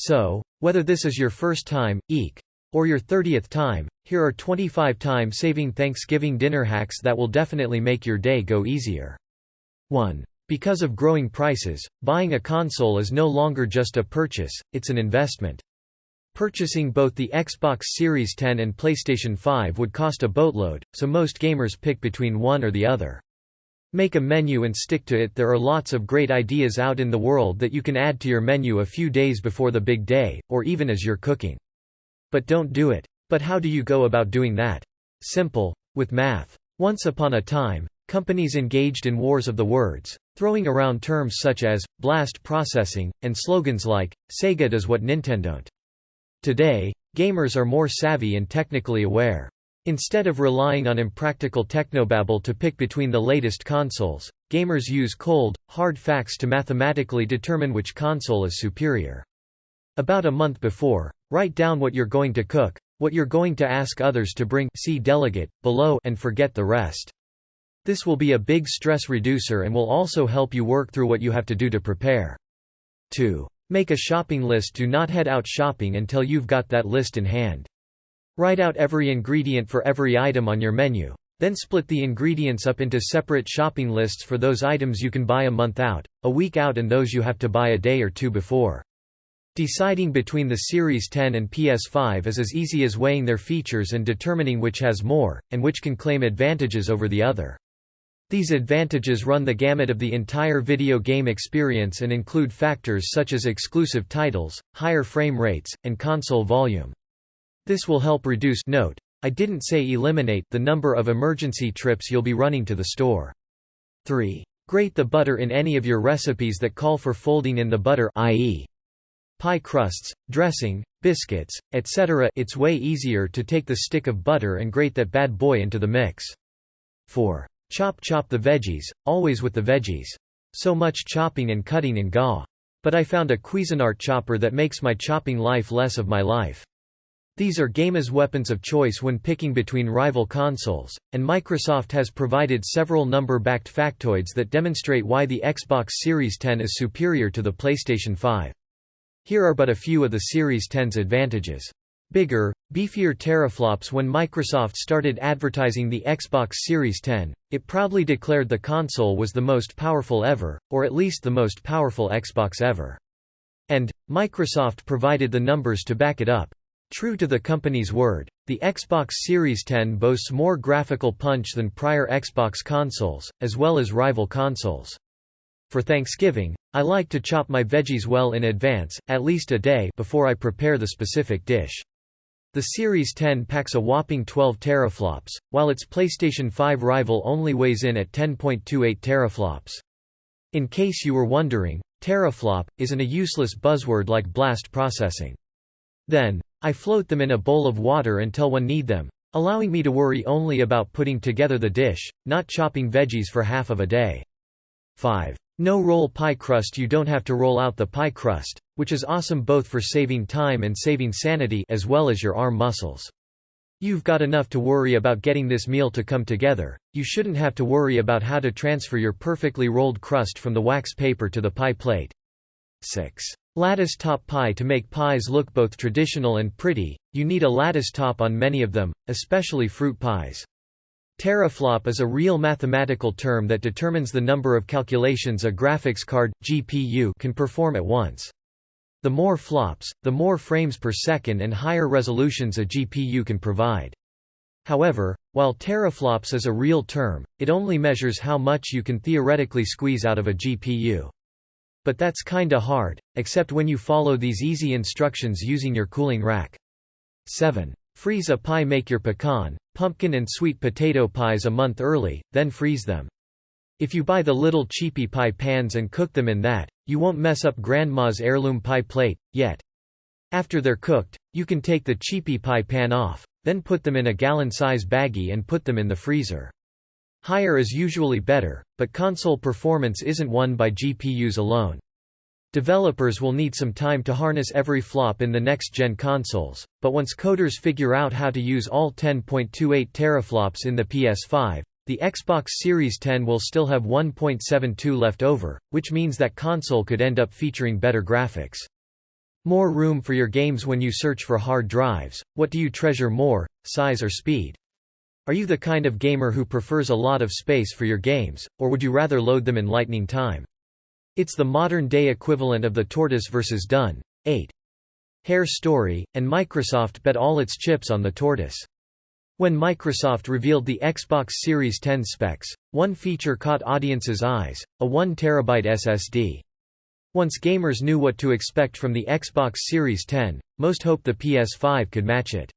So, whether this is your first time, or your 30th time, here are 25 time-saving Thanksgiving dinner hacks that will definitely make your day go easier. 1. Because of growing prices, buying a console is no longer just a purchase, it's an investment. Purchasing both the Xbox Series X and PlayStation 5 would cost a boatload, so most gamers pick between one or the other. Make a menu and stick to it. There are lots of great ideas out in the world that you can add to your menu a few days before the big day, or even as you're cooking. But don't do it. But how do you go about doing that? Simple, with math. Once upon a time, companies engaged in wars of the words, throwing around terms such as blast processing, and slogans like, Sega does what Nintendon't. Today, gamers are more savvy and technically aware. Instead of relying on impractical technobabble to pick between the latest consoles, gamers use cold, hard facts to mathematically determine which console is superior. About a month before, write down what you're going to cook, what you're going to ask others to bring, see Delegate, below, and forget the rest. This will be a big stress reducer and will also help you work through what you have to do to prepare. 2. Make a shopping list. Do not head out shopping until you've got that list in hand. Write out every ingredient for every item on your menu, then split the ingredients up into separate shopping lists for those items you can buy a month out, a week out, and those you have to buy a day or two before. Deciding between the Series X and PS5 is as easy as weighing their features and determining which has more, and which can claim advantages over the other. These advantages run the gamut of the entire video game experience and include factors such as exclusive titles, higher frame rates, and console volume. This will help reduce I didn't say eliminate the number of emergency trips you'll be running to the store. 3. Grate the butter in any of your recipes that call for folding in the butter, i.e. pie crusts, dressing, biscuits, etc. It's way easier to take the stick of butter and grate that bad boy into the mix. 4. Chop the veggies, always with the veggies. So much chopping and cutting and gaw. But I found a Cuisinart chopper that makes my chopping life less of my life. These are gamers' weapons of choice when picking between rival consoles, and Microsoft has provided several number-backed factoids that demonstrate why the Xbox Series X is superior to the PlayStation 5. Here are but a few of the Series X's advantages. Bigger, beefier teraflops. When Microsoft started advertising the Xbox Series X, it proudly declared the console was the most powerful ever, or at least the most powerful Xbox ever. And Microsoft provided the numbers to back it up. True to the company's word, the Xbox Series X boasts more graphical punch than prior Xbox consoles, as well as rival consoles. For Thanksgiving, I like to chop my veggies well in advance, at least a day before I prepare the specific dish. The Series X packs a whopping 12 teraflops, while its PlayStation 5 rival only weighs in at 10.28 teraflops. In case you were wondering, teraflop isn't a useless buzzword like blast processing. Then, I float them in a bowl of water until one need them, allowing me to worry only about putting together the dish, not chopping veggies for half of a day. 5. No roll pie crust. You don't have to roll out the pie crust, which is awesome both for saving time and saving sanity as well as your arm muscles. You've got enough to worry about getting this meal to come together, you shouldn't have to worry about how to transfer your perfectly rolled crust from the wax paper to the pie plate. 6. Lattice top pie. To make pies look both traditional and pretty, you need a lattice top on many of them, especially fruit pies. Teraflop is a real mathematical term that determines the number of calculations a graphics card, GPU, can perform at once. The more flops, the more frames per second and higher resolutions a GPU can provide. However, while teraflops is a real term, it only measures how much you can theoretically squeeze out of a GPU. But that's kinda hard, except when you follow these easy instructions using your cooling rack. 7. Freeze a pie. Make your pecan, pumpkin and sweet potato pies a month early, then freeze them. If you buy the little cheapy pie pans and cook them in that, you won't mess up grandma's heirloom pie plate, yet. After they're cooked, you can take the cheapy pie pan off, then put them in a gallon-size baggie and put them in the freezer. Higher is usually better, but console performance isn't won by GPUs alone. Developers will need some time to harness every flop in the next-gen consoles, but once coders figure out how to use all 10.28 teraflops in the PS5, the Xbox Series X will still have 1.72 left over, which means that console could end up featuring better graphics. More room for your games when you search for hard drives. What do you treasure more, size or speed? Are you the kind of gamer who prefers a lot of space for your games, or would you rather load them in lightning time? It's the modern-day equivalent of the tortoise versus dun. 8. Hare story, and Microsoft bet all its chips on the tortoise. When Microsoft revealed the Xbox Series X specs, one feature caught audiences' eyes: a 1 TB SSD. Once gamers knew what to expect from the Xbox Series X, most hoped the PS5 could match it.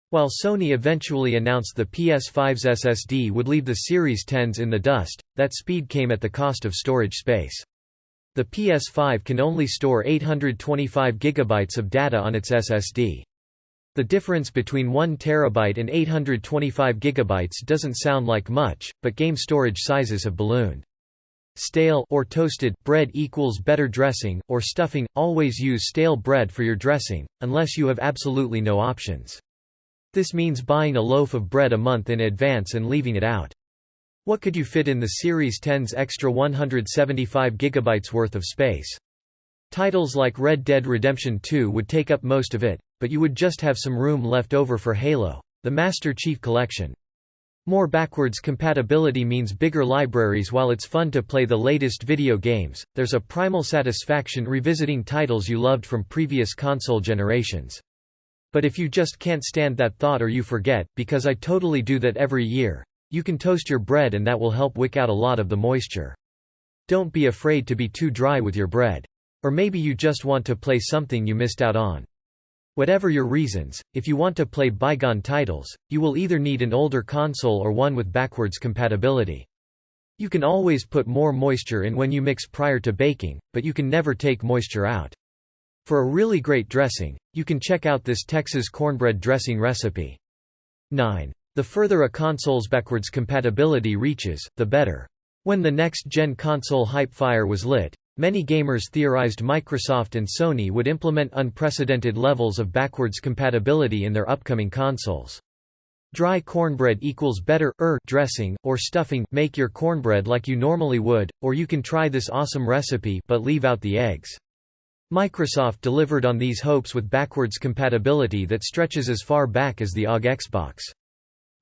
While Sony eventually announced the PS5's SSD would leave the Series X's in the dust, that speed came at the cost of storage space. The PS5 can only store 825 GB of data on its SSD. The difference between 1 TB and 825 GB doesn't sound like much, but game storage sizes have ballooned. Stale or toasted bread equals better dressing or stuffing. Always use stale bread for your dressing, unless you have absolutely no options. This means buying a loaf of bread a month in advance and leaving it out. What could you fit in the Series X's extra 175 GB worth of space? Titles like Red Dead Redemption 2 would take up most of it, but you would just have some room left over for Halo, the Master Chief Collection. More backwards compatibility means bigger libraries. While it's fun to play the latest video games, there's a primal satisfaction revisiting titles you loved from previous console generations. But if you just can't stand that thought or you forget, because I totally do that every year, you can toast your bread and that will help wick out a lot of the moisture. Don't be afraid to be too dry with your bread. Or maybe you just want to play something you missed out on. Whatever your reasons, if you want to play bygone titles, you will either need an older console or one with backwards compatibility. You can always put more moisture in when you mix prior to baking, but you can never take moisture out. For a really great dressing, you can check out this Texas cornbread dressing recipe. 9. The further a console's backwards compatibility reaches, the better. When the next-gen console hype fire was lit, many gamers theorized Microsoft and Sony would implement unprecedented levels of backwards compatibility in their upcoming consoles. Dry cornbread equals better dressing or stuffing. Make your cornbread like you normally would, or you can try this awesome recipe but leave out the eggs. Microsoft delivered on these hopes with backwards compatibility that stretches as far back as the OG Xbox.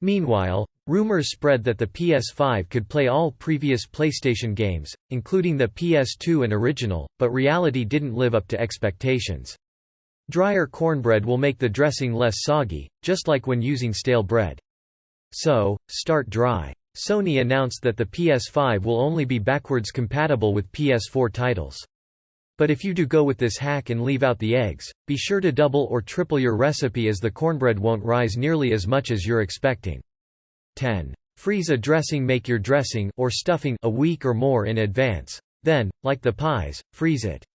Meanwhile, rumors spread that the PS5 could play all previous PlayStation games, including the PS2 and original, but reality didn't live up to expectations. Drier cornbread will make the dressing less soggy, just like when using stale bread. So, start dry. Sony announced that the PS5 will only be backwards compatible with PS4 titles. But if you do go with this hack and leave out the eggs, be sure to double or triple your recipe as the cornbread won't rise nearly as much as you're expecting. 10. Freeze a dressing. Make your dressing or stuffing a week or more in advance. Then, like the pies, freeze it.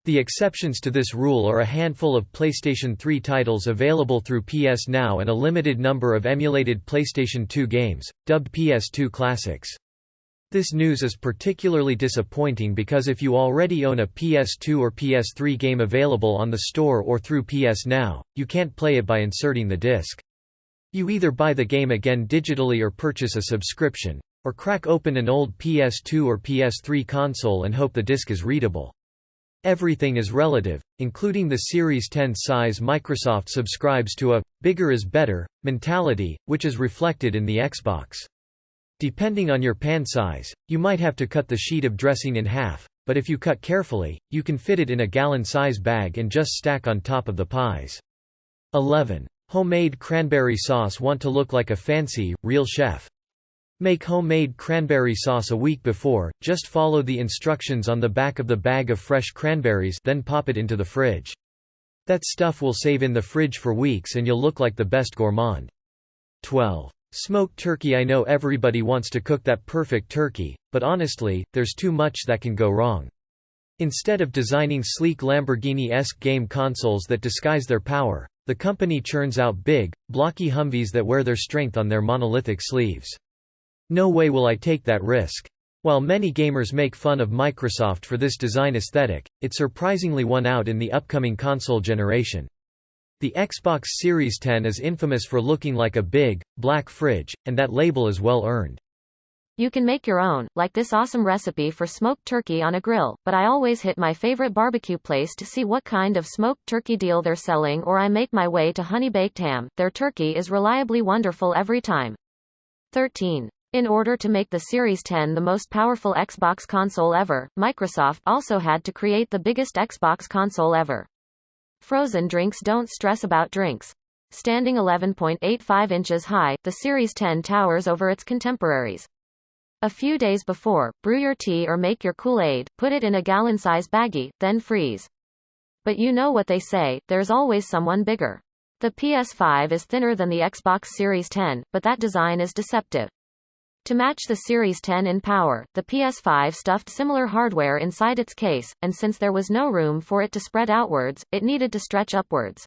The exceptions to this rule are a handful of PlayStation 3 titles available through PS Now and a limited number of emulated PlayStation 2 games, dubbed PS2 classics. This news is particularly disappointing because if you already own a PS2 or PS3 game available on the store or through PS Now, you can't play it by inserting the disc. You either buy the game again digitally or purchase a subscription, or crack open an old PS2 or PS3 console and hope the disc is readable. Everything is relative, including the Series X size. Microsoft subscribes to a "bigger is better" mentality, which is reflected in the Xbox. Depending on your pan size, you might have to cut the sheet of dressing in half, but if you cut carefully, you can fit it in a gallon-size bag and just stack on top of the pies. 11. Homemade cranberry sauce. Want to look like a fancy, real chef? Make homemade cranberry sauce a week before. Just follow the instructions on the back of the bag of fresh cranberries, then pop it into the fridge. That stuff will save in the fridge for weeks and you'll look like the best gourmand. 12. Smoked turkey. I know everybody wants to cook that perfect turkey, but honestly, there's too much that can go wrong. Instead of designing sleek Lamborghini-esque game consoles that disguise their power, the company churns out big, blocky Humvees that wear their strength on their monolithic sleeves. No way will I take that risk. While many gamers make fun of Microsoft for this design aesthetic, it surprisingly won out in the upcoming console generation. The Xbox Series X is infamous for looking like a big, black fridge, and that label is well earned. You can make your own, like this awesome recipe for smoked turkey on a grill, but I always hit my favorite barbecue place to see what kind of smoked turkey deal they're selling, or I make my way to Honey Baked Ham. Their turkey is reliably wonderful every time. 13. In order to make the Series 10 the most powerful Xbox console ever, Microsoft also had to create the biggest Xbox console ever. Frozen drinks don't stress about drinks. Standing 11.85 inches high, the Series 10 towers over its contemporaries. A few days before, brew your tea or make your Kool-Aid, put it in a gallon-size baggie, then freeze. But you know what they say, there's always someone bigger. The PS5 is thinner than the Xbox Series 10, but that design is deceptive. To match the Series 10 in power, the PS5 stuffed similar hardware inside its case, and since there was no room for it to spread outwards, it needed to stretch upwards.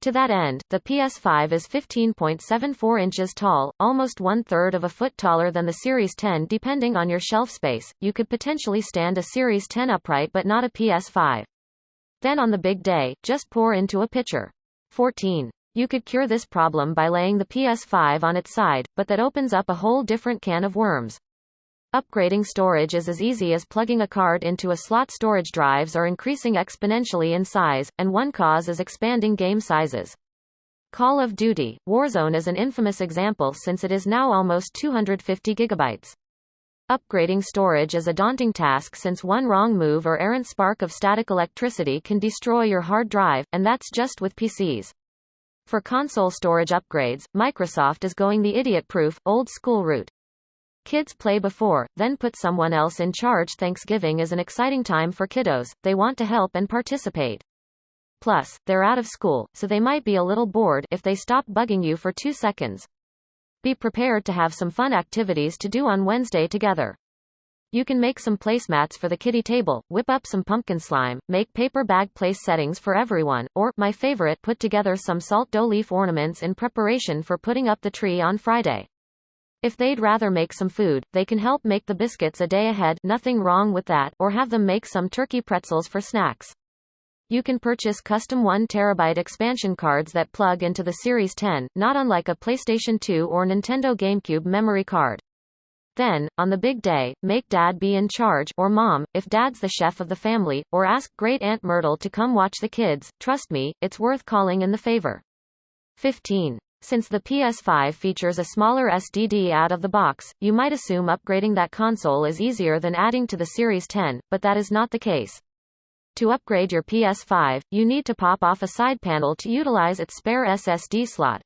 To that end, the PS5 is 15.74 inches tall, almost 1/3 of a foot taller than the Series 10. Depending on your shelf space, you could potentially stand a Series 10 upright but not a PS5. Then on the big day, just pour into a pitcher. 14. You could cure this problem by laying the PS5 on its side, but that opens up a whole different can of worms. Upgrading storage is as easy as plugging a card into a slot. Storage drives are increasing exponentially in size, and one cause is expanding game sizes. Call of Duty: Warzone is an infamous example since it is now almost 250 gigabytes. Upgrading storage is a daunting task since one wrong move or errant spark of static electricity can destroy your hard drive, and that's just with PCs. For console storage upgrades, Microsoft is going the idiot-proof, old-school route. Kids play before, then put someone else in charge. Thanksgiving is an exciting time for kiddos, they want to help and participate. Plus, they're out of school, so they might be a little bored if they stop bugging you for 2 seconds. Be prepared to have some fun activities to do on Wednesday together. You can make some placemats for the kiddie table, whip up some pumpkin slime, make paper bag place settings for everyone, or, my favorite, put together some salt dough leaf ornaments in preparation for putting up the tree on Friday. If they'd rather make some food, they can help make the biscuits a day ahead, nothing wrong with that, or have them make some turkey pretzels for snacks. You can purchase custom 1 terabyte expansion cards that plug into the Series 10, not unlike a PlayStation 2 or Nintendo GameCube memory card. Then, on the big day, make Dad be in charge, or Mom, if Dad's the chef of the family, or ask Great Aunt Myrtle to come watch the kids. Trust me, it's worth calling in the favor. 15. Since the PS5 features a smaller SSD out of the box, you might assume upgrading that console is easier than adding to the Series 10, but that is not the case. To upgrade your PS5, you need to pop off a side panel to utilize its spare SSD slot.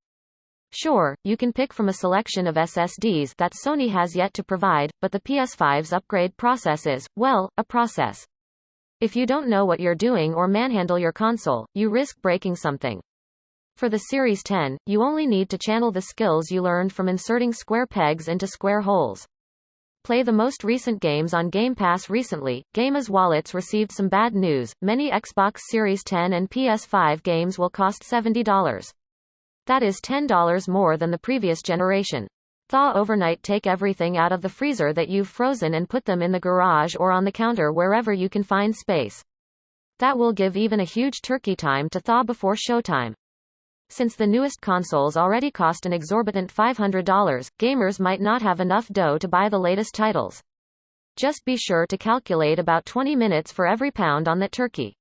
Sure, you can pick from a selection of SSDs that Sony has yet to provide, but the PS5's upgrade process is, well, a process. If you don't know what you're doing or manhandle your console, you risk breaking something. For the Series 10, you only need to channel the skills you learned from inserting square pegs into square holes. Play the most recent games on Game Pass. Recently, Game's wallets received some bad news. Many Xbox Series 10 and PS5 games will cost $70. That is $10 more than the previous generation. Thaw overnight. Take everything out of the freezer that you've frozen and put them in the garage or on the counter wherever you can find space. That will give even a huge turkey time to thaw before showtime. Since the newest consoles already cost an exorbitant $500, gamers might not have enough dough to buy the latest titles. Just be sure to calculate about 20 minutes for every pound on that turkey.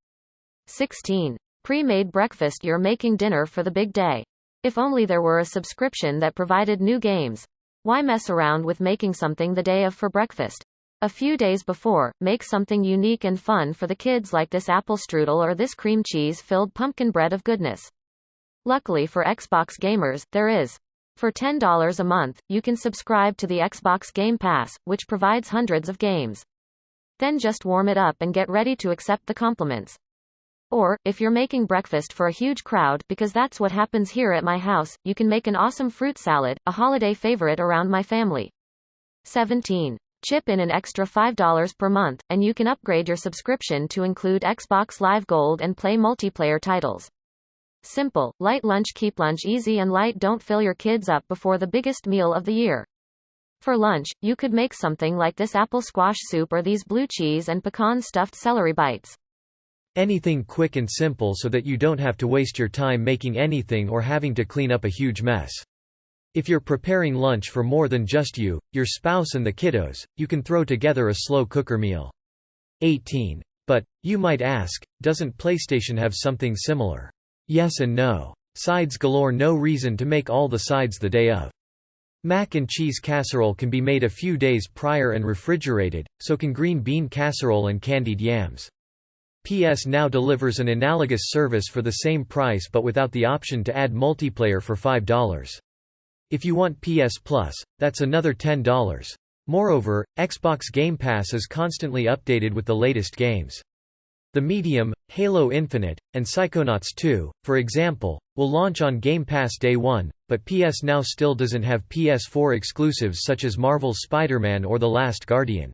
16. Pre-made breakfast. You're making dinner for the big day. If only there were a subscription that provided new games. Why mess around with making something the day of for breakfast? A few days before, make something unique and fun for the kids, like this apple strudel or this cream cheese-filled pumpkin bread of goodness. Luckily for Xbox gamers, there is. For $10 a month, you can subscribe to the Xbox Game Pass, which provides hundreds of games. Then just warm it up and get ready to accept the compliments. Or, if you're making breakfast for a huge crowd, because that's what happens here at my house, you can make an awesome fruit salad, a holiday favorite around my family. 17. Chip in an extra $5 per month, and you can upgrade your subscription to include Xbox Live Gold and play multiplayer titles. Simple, light lunch. Keep lunch easy and light. Don't fill your kids up before the biggest meal of the year. For lunch, you could make something like this apple squash soup or these blue cheese and pecan stuffed celery bites. Anything quick and simple so that you don't have to waste your time making anything or having to clean up a huge mess. If you're preparing lunch for more than just you, your spouse and the kiddos, you can throw together a slow cooker meal. 18. But, you might ask, doesn't PlayStation have something similar? Yes and no. Sides galore, no reason to make all the sides the day of. Mac and cheese casserole can be made a few days prior and refrigerated, so can green bean casserole and candied yams. PS Now delivers an analogous service for the same price but without the option to add multiplayer for $5. If you want PS Plus, that's another $10. Moreover, Xbox Game Pass is constantly updated with the latest games. The Medium, Halo Infinite, and Psychonauts 2, for example, will launch on Game Pass day one, but PS Now still doesn't have PS4 exclusives such as Marvel's Spider-Man or The Last Guardian.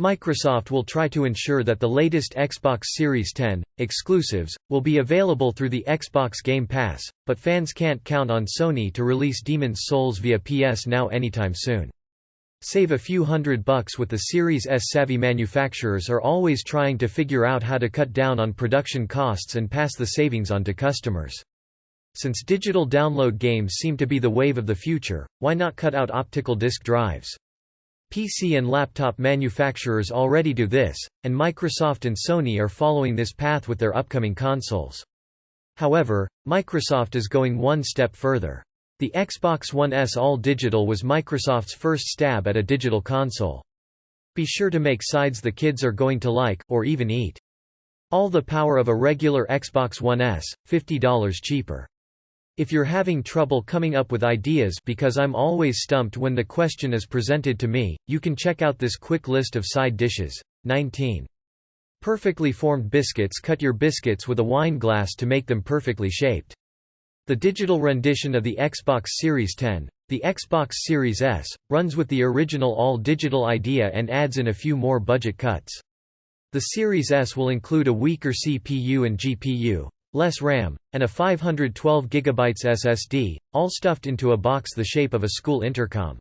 Microsoft will try to ensure that the latest Xbox Series X exclusives will be available through the Xbox Game Pass, but fans can't count on Sony to release Demon's Souls via PS Now anytime soon. Save a few $100 with the Series S. Savvy manufacturers are always trying to figure out how to cut down on production costs and pass the savings on to customers. Since digital download games seem to be the wave of the future, why not cut out optical disc drives? PC and laptop manufacturers already do this, and Microsoft and Sony are following this path with their upcoming consoles. However, Microsoft is going one step further. The Xbox One S All-Digital was Microsoft's first stab at a digital console. Be sure to make sides the kids are going to like, or even eat. All the power of a regular Xbox One S, $50 cheaper. If you're having trouble coming up with ideas because I'm always stumped when the question is presented to me, you can check out this quick list of side dishes. 19. Perfectly formed biscuits. Cut your biscuits with a wine glass to make them perfectly shaped. The digital rendition of the Xbox Series X, the Xbox Series S, runs with the original all-digital idea and adds in a few more budget cuts. The Series S will include a weaker CPU and GPU, less RAM, and a 512GB SSD, all stuffed into a box the shape of a school intercom.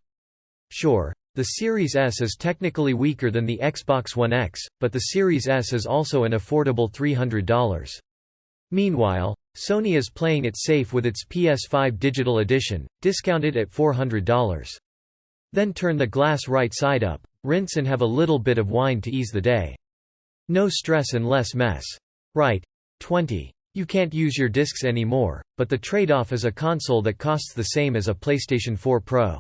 Sure, the Series S is technically weaker than the Xbox One X, but the Series S is also an affordable $300. Meanwhile, Sony is playing it safe with its PS5 Digital Edition, discounted at $400. Then turn the glass right side up, rinse and have a little bit of wine to ease the day. No stress and less mess. Right. 20. You can't use your discs anymore, but the trade-off is a console that costs the same as a PlayStation 4 Pro.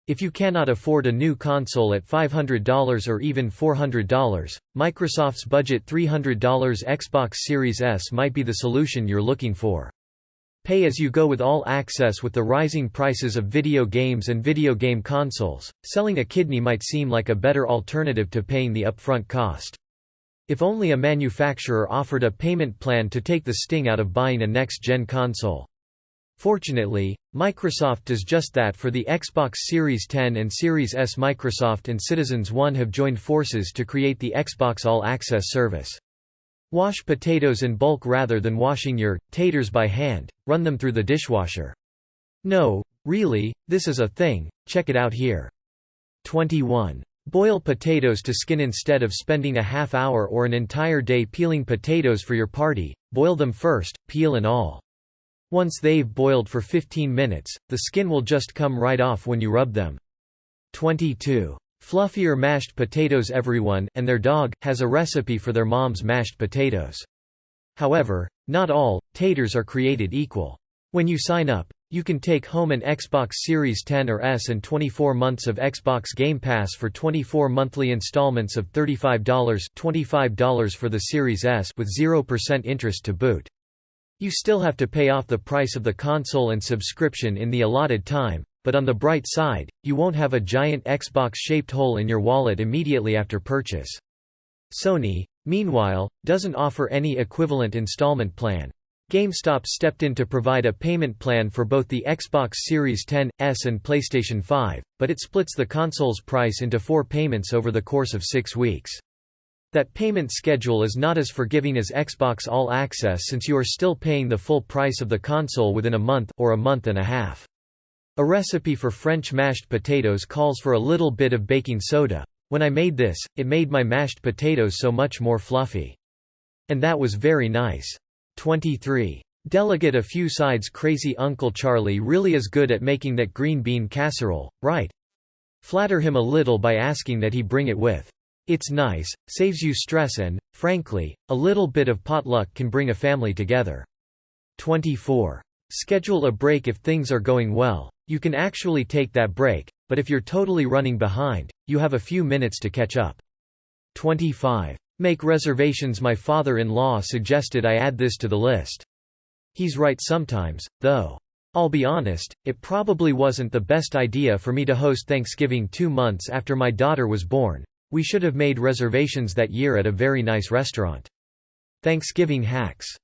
If you cannot afford a new console at $500 or even $400, Microsoft's budget $300 Xbox Series S might be the solution you're looking for. Pay as you go with all access. With the rising prices of video games and video game consoles, selling a kidney might seem like a better alternative to paying the upfront cost. If only a manufacturer offered a payment plan to take the sting out of buying a next-gen console. Fortunately, Microsoft does just that for the Xbox Series X and Series S. Microsoft and Citizens One have joined forces to create the Xbox All Access service. Wash potatoes in bulk rather than washing your taters by hand, run them through the dishwasher. No, really, this is a thing, check it out here. 21. Boil potatoes to skin. Instead of spending a half hour or an entire day peeling potatoes for your party, boil them first, peel and all. Once they've boiled for 15 minutes, the skin will just come right off when you rub them. 22. Fluffier mashed potatoes. Everyone and their dog has a recipe for their mom's mashed potatoes. However, not all taters are created equal. When you sign up, you can take home an Xbox Series X or S and 24 months of Xbox Game Pass for 24 monthly installments of $35 for the Series S with 0% interest to boot. You still have to pay off the price of the console and subscription in the allotted time, but on the bright side, you won't have a giant Xbox-shaped hole in your wallet immediately after purchase. Sony, meanwhile, doesn't offer any equivalent installment plan. GameStop stepped in to provide a payment plan for both the Xbox Series X, S and PlayStation 5, but it splits the console's price into 4 payments over the course of 6 weeks. That payment schedule is not as forgiving as Xbox All Access since you are still paying the full price of the console within a month or a month and a half. A recipe for French mashed potatoes calls for a little bit of baking soda. When I made this, it made my mashed potatoes so much more fluffy. And that was very nice. 23. Delegate a few sides. Crazy Uncle Charlie really is good at making that green bean casserole, right? Flatter him a little by asking that he bring it with. It's nice, saves you stress and, frankly, a little bit of potluck can bring a family together. 24. Schedule a break if things are going well. You can actually take that break, but if you're totally running behind, you have a few minutes to catch up. 25. Make reservations. My father-in-law suggested I add this to the list. He's right sometimes, though. I'll be honest, it probably wasn't the best idea for me to host Thanksgiving 2 months after my daughter was born. We should have made reservations that year at a very nice restaurant. Thanksgiving hacks.